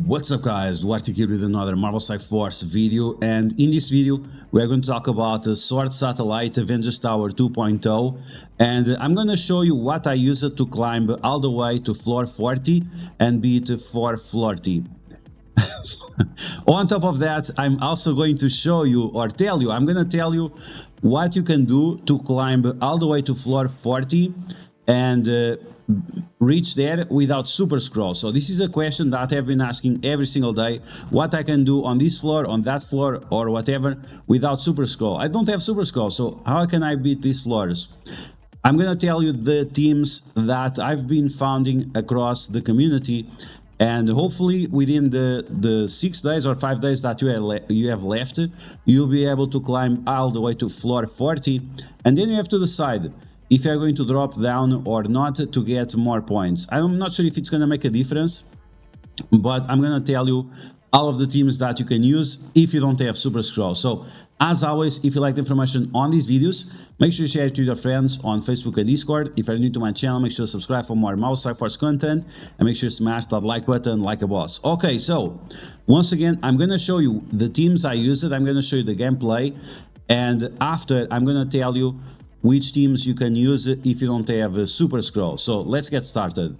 What's up guys, DuArktik here with another Marvel Strike Force video, and in this video we're going to talk about Sword Satellite Avengers Tower 2.0, and I'm going to show you what I used to climb all the way to floor 40 and beat 440. On top of that, I'm also going to show you or tell you, I'm going to tell you what you can do to climb all the way to floor 40 and reach there without super Skrull. So this is a question that I've been asking every single day, what I can do on this floor, on that floor, or whatever without super Skrull. I don't have super Skrull, so how can I beat these floors? I'm gonna tell you the teams that I've been finding across the community, and hopefully within the 6 days or 5 days that you have left, you'll be able to climb all the way to floor 40, and then you have to decide if you're going to drop down or not to get more points. I'm not sure if it's going to make a difference, but I'm going to tell you all of the teams that you can use if you don't have super Skrull. So as always, if you like the information on these videos, make sure you share it with your friends on Facebook and Discord. If you're new to my channel, make sure to subscribe for more Marvel Strike Force content, and make sure you smash that like button like a boss. Okay, so once again, I'm going to show you the teams I used. I'm going to show you the gameplay, and after I'm going to tell you which teams you can use if you don't have a super Skrull. So let's get started.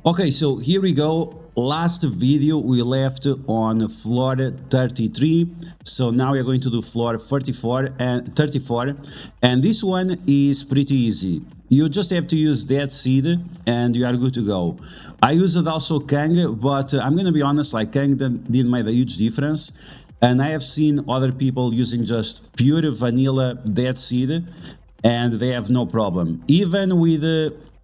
Okay, so here we go. Last video we left on floor 33, so now we're going to do floor 34 and 34, and this one is pretty easy. You just have to use that seed and you are good to go. I used also Kang, but I'm gonna be honest, like Kang didn't make a huge difference. And I have seen other people using just pure vanilla dead seed, and they have no problem. Even with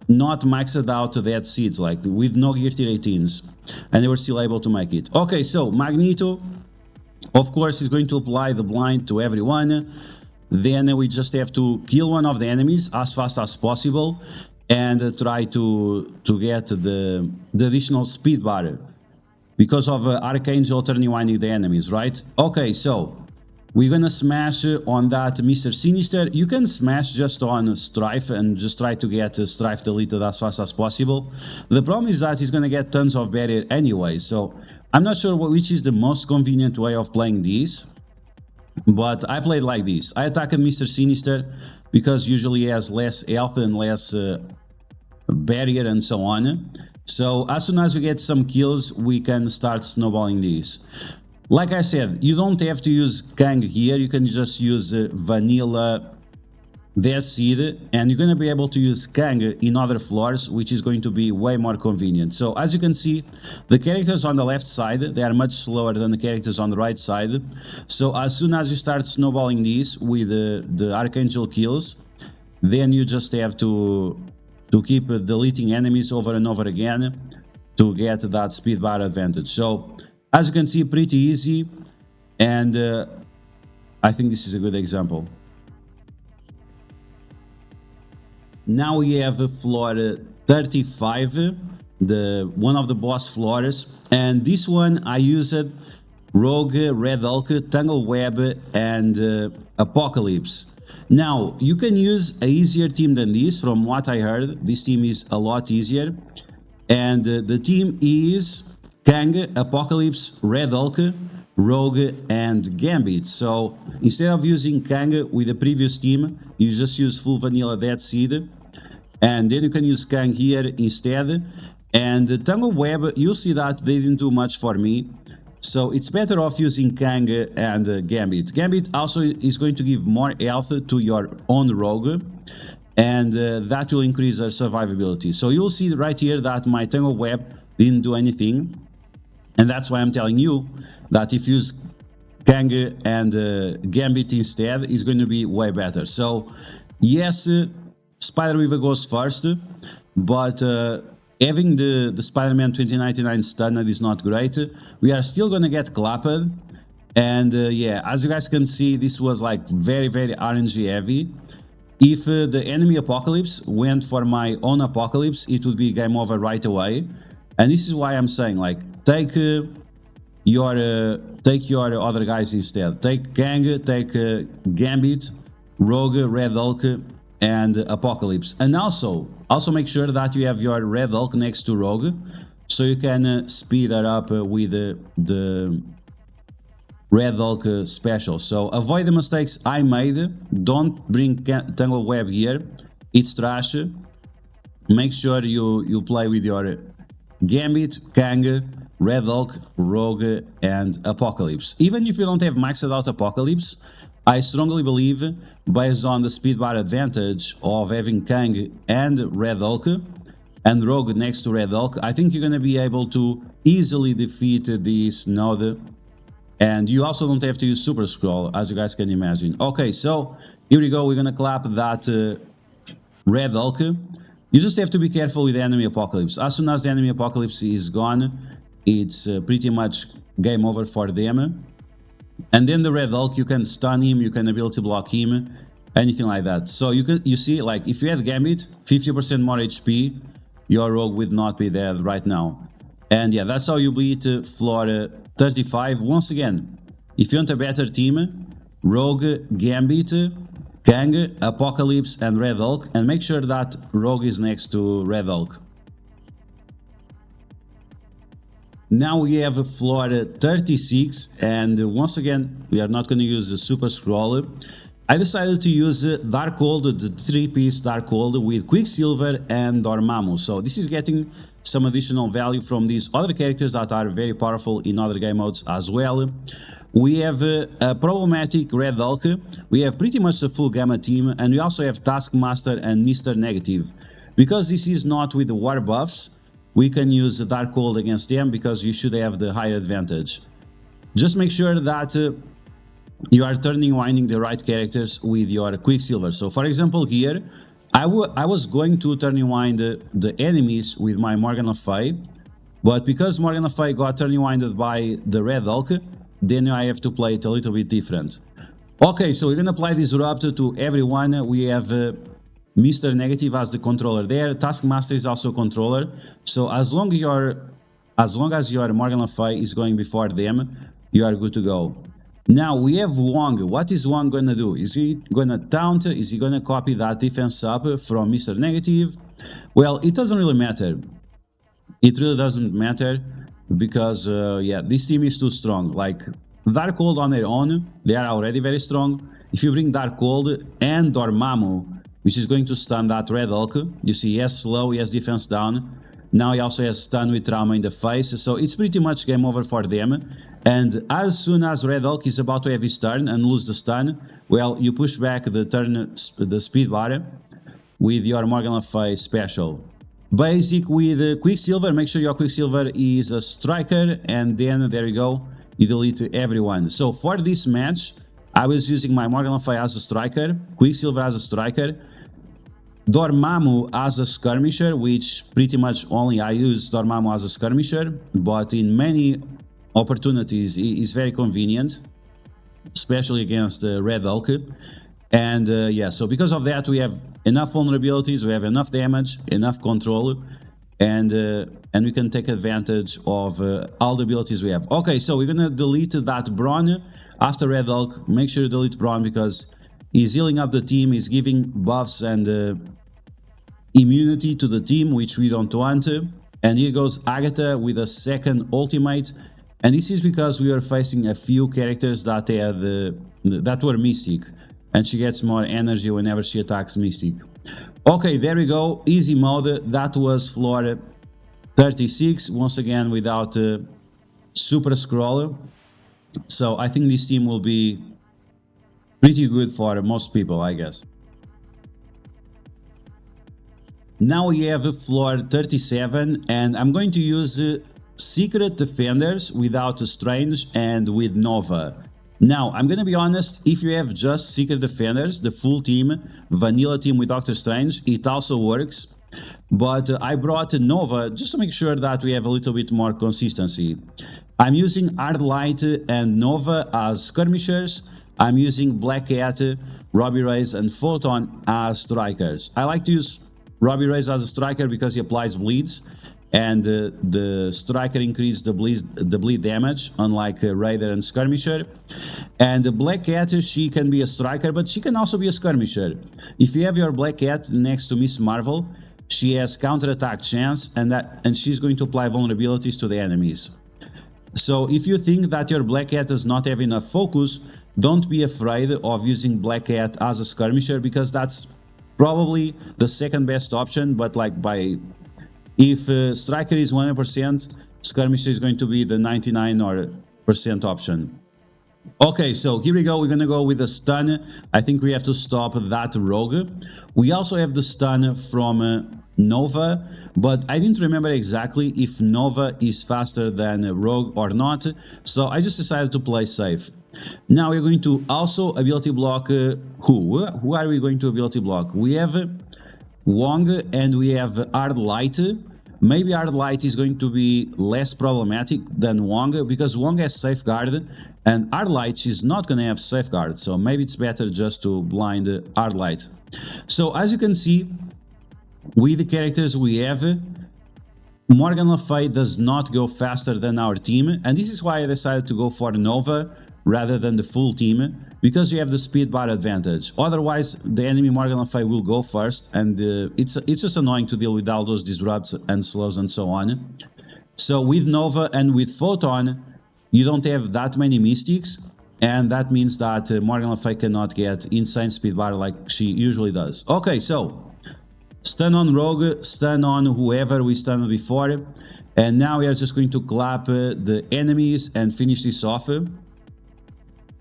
not maxed out dead seeds, like with no gear tier 18s, and they were still able to make it. Okay, so Magneto, of course, is going to apply the blind to everyone. Then we just have to kill one of the enemies as fast as possible and try to get the additional speed bar, because of Archangel turning winding the enemies, right? Okay, so we're gonna smash on that Mr. Sinister. You can smash just on Strife and just try to get Strife deleted as fast as possible. The problem is that he's gonna get tons of barrier anyway, so I'm not sure which is the most convenient way of playing this, but I played like this. I attacked Mr. Sinister because usually he has less health and less barrier and so on. So as soon as we get some kills, we can start snowballing these. Like I said, you don't have to use Kang here, you can just use vanilla death seed, and you're going to be able to use Kang in other floors, which is going to be way more convenient. So as you can see, the characters on the left side, they are much slower than the characters on the right side. So as soon as you start snowballing these with the Archangel kills, then you just have to keep deleting enemies over and over again to get that speed bar advantage. So as you can see, pretty easy, and I think this is a good example. Now we have floor 35, one of the boss floors, and this one I used Rogue, Red Hulk, Tangle Web, and Apocalypse. Now, you can use a easier team than this. From what I heard, this team is a lot easier. And the team is Kang, Apocalypse, Red Hulk, Rogue, and Gambit. So, instead of using Kang with the previous team, you just use full vanilla dead seed. And then you can use Kang here instead. And Tangle Web, you'll see that they didn't do much for me. So it's better off using Kang and Gambit. Gambit also is going to give more health to your own Rogue, and that will increase their survivability. So you'll see right here that my Tangle Web didn't do anything, and that's why I'm telling you that if you use Kang and Gambit instead, it's going to be way better. So yes, Spider-Weaver goes first, but having the Spider-Man 2099 stunned is not great. We are still gonna get clapped, and yeah, as you guys can see, this was like very RNG heavy. If the enemy Apocalypse went for my own Apocalypse, it would be game over right away. And this is why I'm saying, like, take your other guys instead. Take Kang, take Gambit, Rogue, Red Hulk, and Apocalypse. And also make sure that you have your Red Hulk next to Rogue, so you can speed that up with the Red Hulk special. So avoid the mistakes I made. Don't bring Tangled Web here, it's trash. Make sure you play with your Gambit, Kang, Red Hulk, Rogue, and Apocalypse. Even if you don't have maxed out Apocalypse, I strongly believe, based on the speed bar advantage of having Kang and Red Hulk, and Rogue next to Red Hulk, I think you're going to be able to easily defeat this node. And you also don't have to use Super Skrull, as you guys can imagine. Okay, so here we go. We're going to clap that Red Hulk. You just have to be careful with the enemy Apocalypse. As soon as the enemy Apocalypse is gone, it's pretty much game over for them. And then the Red Hulk, you can stun him, you can ability block him, anything like that. So you see, like, if you had Gambit, 50% more HP, your Rogue would not be dead right now. And yeah, that's how you beat floor 35. Once again, if you want a better team, Rogue, Gambit, Kang, Apocalypse, and Red Hulk, and make sure that Rogue is next to Red Hulk. Now we have floor 36, and once again, we are not going to use the Super Skrull. I decided to use Darkhold, the 3-piece Darkhold with Quicksilver and Dormammu. So this is getting some additional value from these other characters that are very powerful in other game modes as well. We have a problematic Red Hulk, we have pretty much the full Gamma team, and we also have Taskmaster and Mr. Negative. Because this is not with the war buffs, we can use the Darkhold against them because you should have the higher advantage. Just make sure that you are winding the right characters with your Quicksilver. So for example here, I was going to wind the enemies with my Morgan Le Fay, but because Morgan Le Fay got winded by the Red Hulk, then I have to play it a little bit different. Okay, so we're gonna apply Disrupt to everyone. We have Mr. Negative as the controller there. Taskmaster is also a controller. So as long as your Morgan Le Fay is going before them, you are good to go. Now we have Wong. What is Wong gonna do? Is he gonna taunt? Is he gonna copy that defense up from Mr. Negative? Well, it doesn't really matter. It really doesn't matter because yeah, this team is too strong. Like Darkhold on their own, they are already very strong. If you bring Darkhold and Dormammu, which is going to stun that Red Hulk, you see he has slow, he has defense down. Now he also has stun with trauma in the face, so it's pretty much game over for them. And as soon as Red Hulk is about to have his turn and lose the stun, well, you push back the speed bar with your Morgan Le Fay special. Basic with Quicksilver, make sure your Quicksilver is a striker, and then there you go, you delete everyone. So for this match, I was using my Morgan Le Fay as a striker, Quicksilver as a striker, Dormammu as a skirmisher, which pretty much only I use Dormammu as a skirmisher, but in many opportunities is very convenient, especially against Red Hulk. And yeah, so because of that we have enough vulnerabilities, we have enough damage, enough control, and we can take advantage of all the abilities we have. Okay, so we're gonna delete that Brawn after Red Hulk. Make sure you delete Brawn because he's healing up the team, he's giving buffs and immunity to the team, which we don't want. And here goes Agatha with a second ultimate. And this is because we are facing a few characters that that were Mystic, and she gets more energy whenever she attacks Mystic. Okay, there we go, easy mode. That was floor 36, once again without Super Skrull. So I think this team will be pretty good for most people, I guess. Now we have floor 37, and I'm going to use Secret Defenders without Strange and with Nova. Now, I'm gonna be honest, if you have just Secret Defenders, the full team, vanilla team with Doctor Strange, it also works. But I brought Nova just to make sure that we have a little bit more consistency. I'm using Hard Light and Nova as skirmishers. I'm using Black Cat, Robbie Reyes, and Photon as strikers. I like to use Robbie Reyes as a striker because he applies bleeds, and the striker increased the bleed damage, unlike Raider and Skirmisher. And the Black Cat, she can be a striker, but she can also be a skirmisher. If you have your Black Cat next to Miss Marvel, she has counterattack chance, and she's going to apply vulnerabilities to the enemies. So if you think that your Black Cat does not have enough focus, don't be afraid of using Black Cat as a skirmisher, because that's probably the second best option. But like if striker is 100%, skirmisher is going to be the 99% option. Okay, so here we go. We're gonna go with the stun. I think we have to stop that rogue. We also have the stun from Nova, but I didn't remember exactly if Nova is faster than rogue or not, so I just decided to play safe. Now we're going to also ability block who are we going to ability block? We have Wong and we have Hard Light. Maybe Hard Light is going to be less problematic than Wong, because Wong has Safeguard and Hard Light is not going to have Safeguard, so maybe it's better just to blind Hard Light. So as you can see, with the characters we have, Morgan Le Fay does not go faster than our team, and this is why I decided to go for Nova rather than the full team, because you have the speed bar advantage. Otherwise, the enemy Morgan Le Fay will go first, and it's just annoying to deal with all those disrupts and slows and so on. So with Nova and with Photon, you don't have that many mystics, and that means that Morgan Le Fay cannot get insane speed bar like she usually does. Okay, so stun on Rogue, stun on whoever we stunned before, and now we are just going to clap the enemies and finish this off.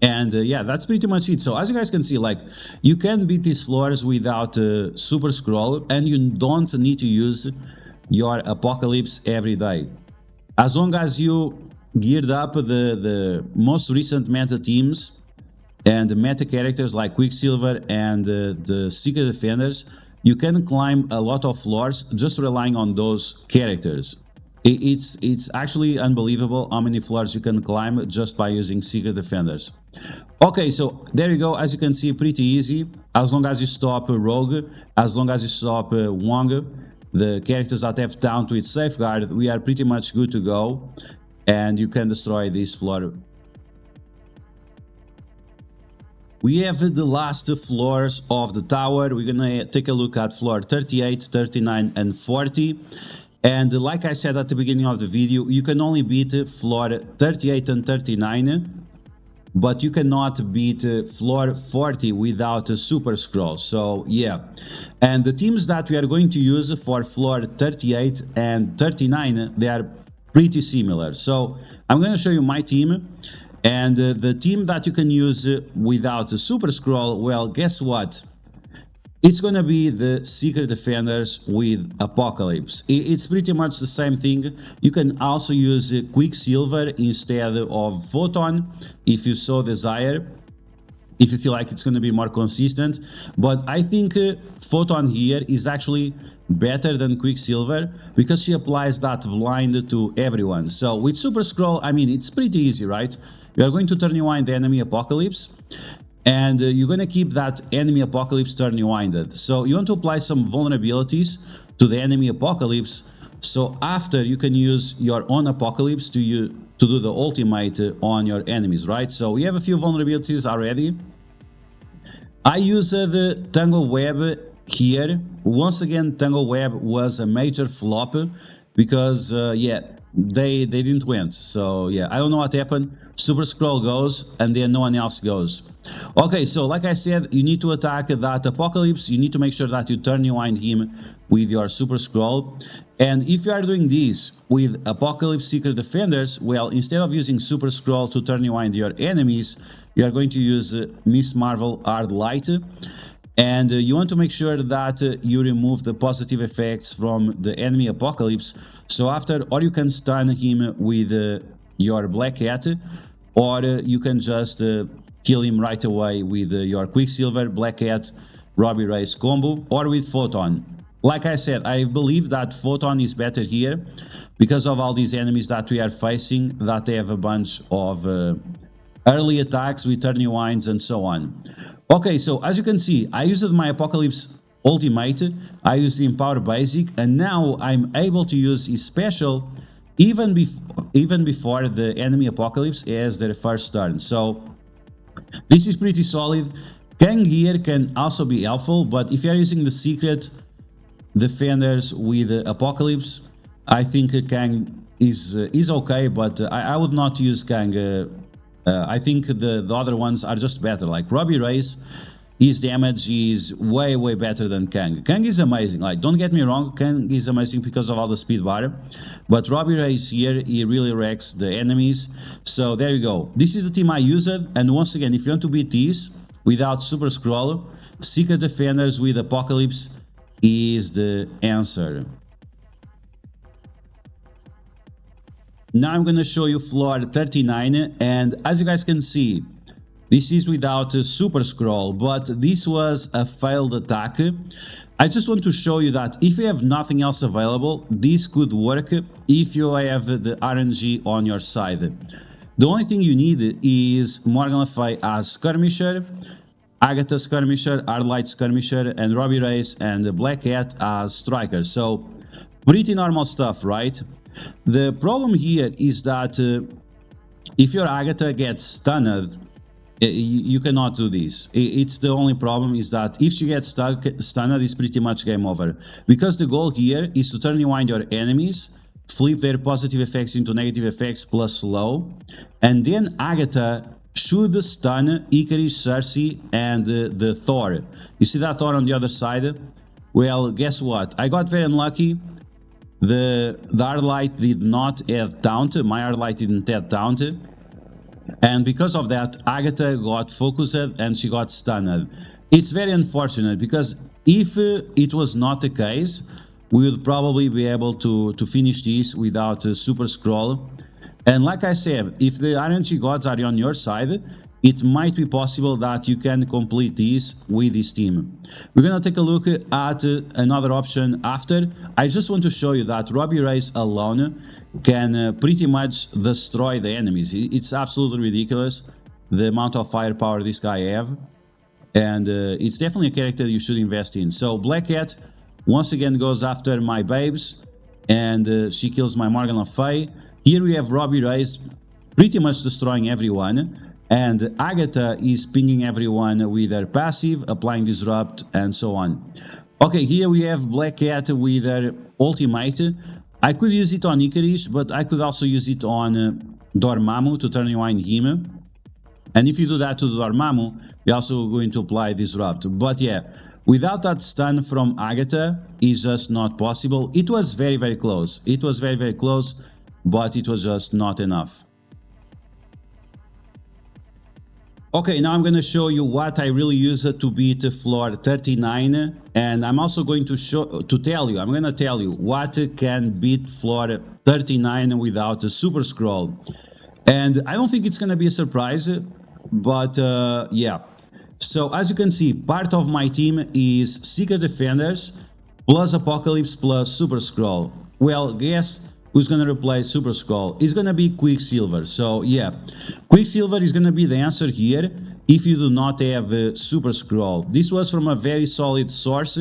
And yeah, that's pretty much it. So as you guys can see, like, you can beat these floors without Super Skrull, and you don't need to use your Apocalypse every day. As long as you geared up the most recent meta teams and the meta characters like Quicksilver and the Secret Defenders, you can climb a lot of floors just relying on those characters. It's actually unbelievable how many floors you can climb just by using Secret Defenders. Okay, so there you go. As you can see, pretty easy. As long as you stop Rogue, as long as you stop Wong, the characters that have Taunt with Safeguard, we are pretty much good to go, and you can destroy this floor. We have the last floors of the tower. We're gonna take a look at floor 38, 39, and 40. And like I said at the beginning of the video, you can only beat floor 38 and 39, but you cannot beat floor 40 without a Super Skrull. So yeah, and the teams that we are going to use for floor 38 and 39, they are pretty similar. So I'm going to show you my team, and the team that you can use without a Super Skrull, well, guess what? It's gonna be the Secret Defenders with Apocalypse. It's pretty much the same thing. You can also use Quicksilver instead of Photon if you so desire, if you feel like it's gonna be more consistent. But I think Photon here is actually better than Quicksilver because she applies that blind to everyone. So with Super Skrull, I mean, it's pretty easy, right? You are going to turn rewind the enemy Apocalypse, and you're going to keep that enemy Apocalypse turn rewinded. So you want to apply some vulnerabilities to the enemy Apocalypse, so after you can use your own Apocalypse to do the ultimate on your enemies, right? So we have a few vulnerabilities already. I use the Tangle Web here. Once again, Tangle Web was a major flop because, yeah, they didn't win. So yeah, I don't know what happened. Super Skrull goes and then no one else goes. Okay, so like I said, you need to attack that Apocalypse. You need to make sure that you turn rewind him with your Super Skrull. And if you are doing this with Apocalypse Secret Defenders, well, instead of using Super Skrull to turn rewind your enemies, you are going to use Miss Marvel Hard Light. And you want to make sure that you remove the positive effects from the enemy Apocalypse. So after, or you can stun him with your Black Cat, or you can just kill him right away with your Quicksilver, Black Cat, Robbie Reyes combo, or with Photon. Like I said, I believe that Photon is better here because of all these enemies that we are facing, that they have a bunch of early attacks with turn rewinds and so on. Okay, so as you can see, I used my Apocalypse ultimate, I use the Empower Basic, and now I'm able to use his special even before the enemy Apocalypse as their first turn. So this is pretty solid. Kang here can also be helpful, but if you're using the secret defenders with Apocalypse, I think Kang is okay, but I would not use Kang. I think the other ones are just better, like Robbie Reyes. His damage is way better than Kang. Kang is amazing, like, don't get me wrong, Kang is amazing because of all the speed bar, but Robbie Reyes here, he really wrecks the enemies. So there you go. This is the team I used, and once again, if you want to beat this without Super Skrull, Secret Defenders with Apocalypse is the answer. Now I'm gonna show you floor 39, and as you guys can see, this is without a Super Skrull, but this was a failed attack. I just want to show you that if you have nothing else available, this could work if you have the RNG on your side. The only thing you need is Morgan Le Fay as Skirmisher, Agatha Skirmisher, Arlight Skirmisher, and Robbie Reyes and Black Cat as Striker. So pretty normal stuff, right? The problem here is that if your Agatha gets stunned, you cannot do this. It's the only problem is that if she gets stunned, it's pretty much game over. Because the goal here is to turn rewind your enemies, flip their positive effects into negative effects plus slow, and then Agatha should stun Icarus, Cersei, and the Thor. You see that Thor on the other side? Well, guess what? I got very unlucky. The Arlight did not add taunt. My Arlight didn't add taunt. And because of that, Agatha got focused and she got stunned. It's very unfortunate because if it was not the case, we would probably be able to finish this without a Super Skrull. And like I said, if the RNG gods are on your side, it might be possible that you can complete this with this team. We're gonna take a look at another option after. I just want to show you that Robbie Reyes alone can pretty much destroy the enemies. It's absolutely ridiculous the amount of firepower this guy have, and it's definitely a character you should invest in. So Black Cat once again goes after my babes, and she kills my Morgan Le Fay. Here we have Robbie Reyes pretty much destroying everyone, and Agatha is pinging everyone with her passive, applying disrupt, and so on. Okay, here we have Black Cat with her ultimate. I could use it on Icarus, but I could also use it on Dormammu to turn rewind him. And if you do that to Dormammu, you're also going to apply disrupt. But yeah, without that stun from Agatha, it's just not possible. It was very close. It was very close, but it was just not enough. Okay, now I'm going to show you what I really use to beat floor 39, and I'm also going to tell you what can beat floor 39 without a Super Skrull. And I don't think it's going to be a surprise, but yeah. So as you can see, part of my team is Secret Defenders plus Apocalypse plus Super Skrull. Well, guess who's going to replace Super Skrull? It's going to be Quicksilver. So yeah, Quicksilver is going to be the answer here if you do not have Super Skrull. This was from a very solid source,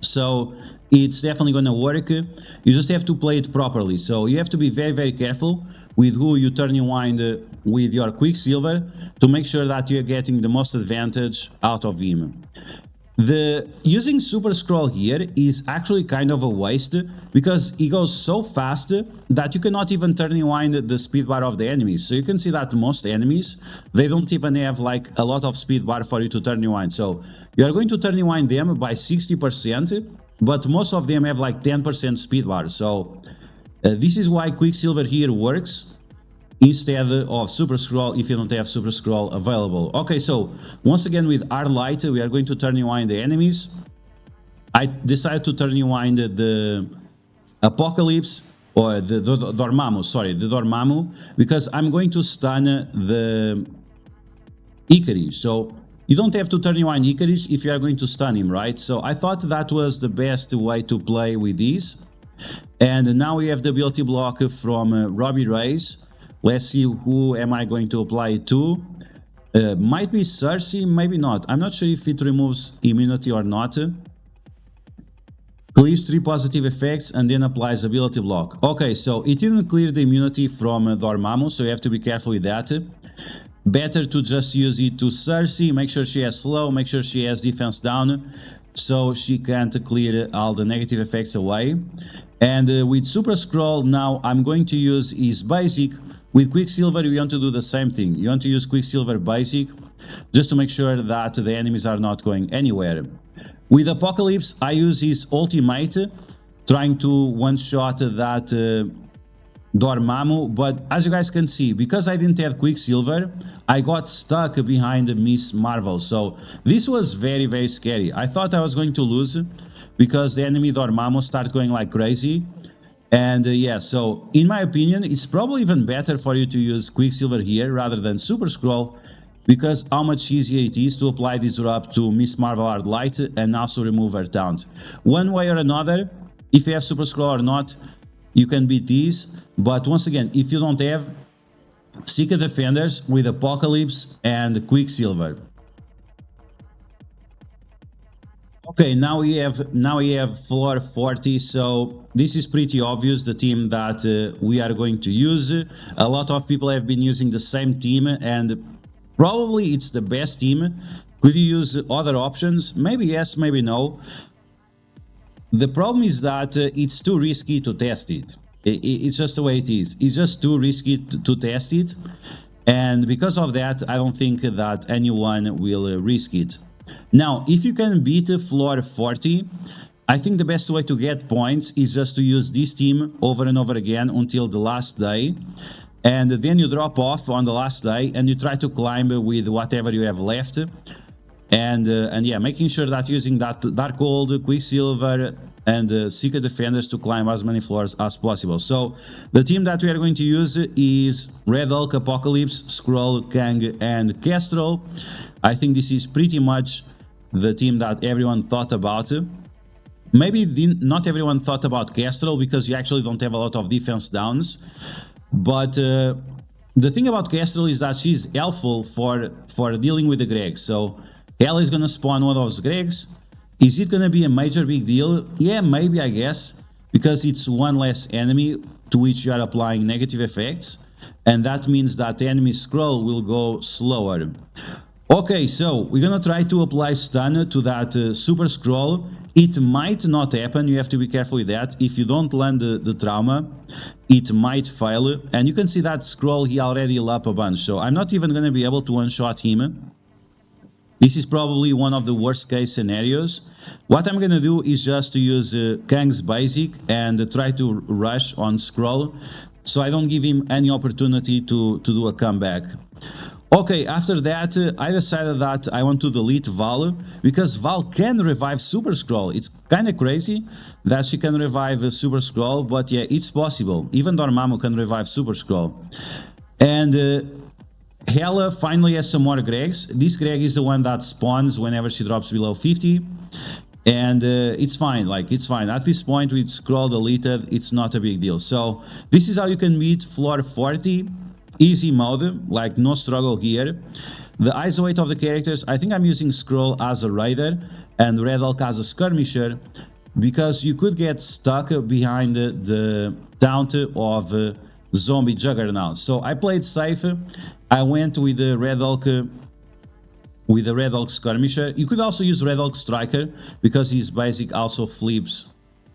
so it's definitely going to work. You just have to play it properly. So you have to be very careful with who you turn rewind with your Quicksilver to make sure that you're getting the most advantage out of him. Using Super Skrull here is actually kind of a waste because he goes so fast that you cannot even turn rewind the speed bar of the enemies. So you can see that most enemies, they don't even have like a lot of speed bar for you to turn rewind. So you are going to turn rewind them by 60%, but most of them have like 10% speed bar. So this is why Quicksilver here works instead of Super Skrull if you don't have Super Skrull available. Okay, so once again with Arlight, we are going to turn rewind the enemies. I decided to turn rewind the Apocalypse, or the Dormammu, sorry, the Dormammu, because I'm going to stun the Icarus. So you don't have to turn rewind Icarus if you are going to stun him, right? So I thought that was the best way to play with this. And now we have the ability block from Robbie Reyes. Let's see who am I going to apply it to. Might be Cersei, maybe not. I'm not sure if it removes immunity or not. Clears 3 positive effects and then applies ability block. Okay, so it didn't clear the immunity from Dormammu, so you have to be careful with that. Better to just use it to Cersei, make sure she has slow, make sure she has defense down, so she can't clear all the negative effects away. And with Super Skrull, now I'm going to use his basic. With Quicksilver, you want to do the same thing. You want to use Quicksilver basic, just to make sure that the enemies are not going anywhere. With Apocalypse, I use his ultimate, trying to one-shot that Dormammu, but as you guys can see, because I didn't have Quicksilver, I got stuck behind Miss Marvel, so this was very, very scary. I thought I was going to lose, because the enemy Dormammu started going like crazy, and yeah, so in my opinion, it's probably even better for you to use Quicksilver here rather than Super Skrull, because how much easier it is to apply Disrupt to Miss Marvel Hard Light and also remove her taunt. One way or another, if you have Super Skrull or not, you can beat these, but once again, if you don't have, Secret Defenders with Apocalypse and Quicksilver. Okay, now we have floor 40, so this is pretty obvious, the team that we are going to use. A lot of people have been using the same team, and probably it's the best team. Could you use other options? Maybe yes, maybe no. The problem is that it's too risky to test it. It's just the way it is. It's just too risky to test it, and because of that, I don't think that anyone will risk it. Now, if you can beat floor 40, I think the best way to get points is just to use this team over and over again until the last day, and then you drop off on the last day and you try to climb with whatever you have left. And yeah, making sure that using that Darkhold, Quicksilver, and Secret Defenders to climb as many floors as possible. So the team that we are going to use is Red Hulk, Apocalypse, Skrull, Kang, and Kestrel. I think this is pretty much the team that everyone thought about. Maybe not everyone thought about Kestrel because you actually don't have a lot of defense downs. But the thing about Kestrel is that she's helpful for dealing with the Gregs. So Hell is gonna spawn one of those Gregs. Is it gonna be a major big deal? Yeah, maybe, I guess, because it's one less enemy to which you are applying negative effects, and that means that the enemy Skrull will go slower. Okay, so we're gonna try to apply stun to that Super Skrull. It might not happen, you have to be careful with that. If you don't land the trauma, it might fail. And you can see that Skrull, he already healed up a bunch, so I'm not even gonna be able to one-shot him. This is probably one of the worst case scenarios. What I'm gonna do is just to use Kang's basic and try to rush on Skrull, so I don't give him any opportunity to do a comeback. Okay, after that, I decided that I want to delete Val, because Val can revive Super Skrull. It's kinda crazy that she can revive Super Skrull, but yeah, it's possible. Even Dormammu can revive Super Skrull. And Hela finally has some more Gregs. This Greg is the one that spawns whenever she drops below 50. And it's fine, like, it's fine. At this point, with Skrull deleted, it's not a big deal. So, this is how you can beat floor 40. Easy mode, like, no struggle here. The ISO weight of the characters, I think I'm using Skrull as a Raider and Red Hulk as a Skirmisher, because you could get stuck behind the taunt of Zombie Juggernaut. So, I played safe. I went with the Red Hulk Skirmisher. You could also use Red Hulk Striker because his basic also flips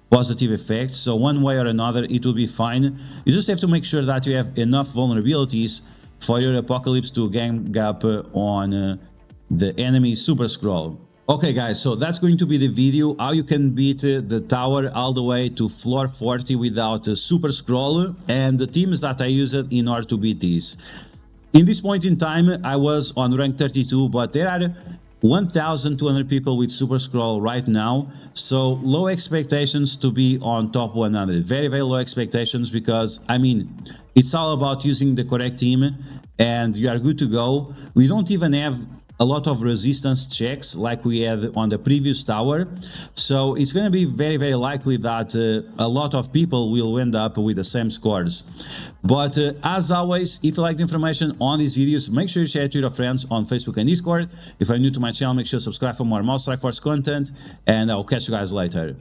positive effects. So one way or another, it will be fine. You just have to make sure that you have enough vulnerabilities for your Apocalypse to gang up on the enemy Super Skrull. Okay guys, so that's going to be the video how you can beat the tower all the way to floor 40 without Super Skrull and the teams that I used in order to beat these. In this point in time, I was on rank 32, but there are 1,200 people with Super Skrull right now, so low expectations to be on top 100. Very, very low expectations because, I mean, it's all about using the correct team and you are good to go. We don't even have a lot of resistance checks like we had on the previous tower. So it's going to be very, very likely that a lot of people will end up with the same scores. But as always, if you like the information on these videos, make sure you share it to your friends on Facebook and Discord. If you're new to my channel, make sure to subscribe for more Mouse Strike Force content, and I'll catch you guys later.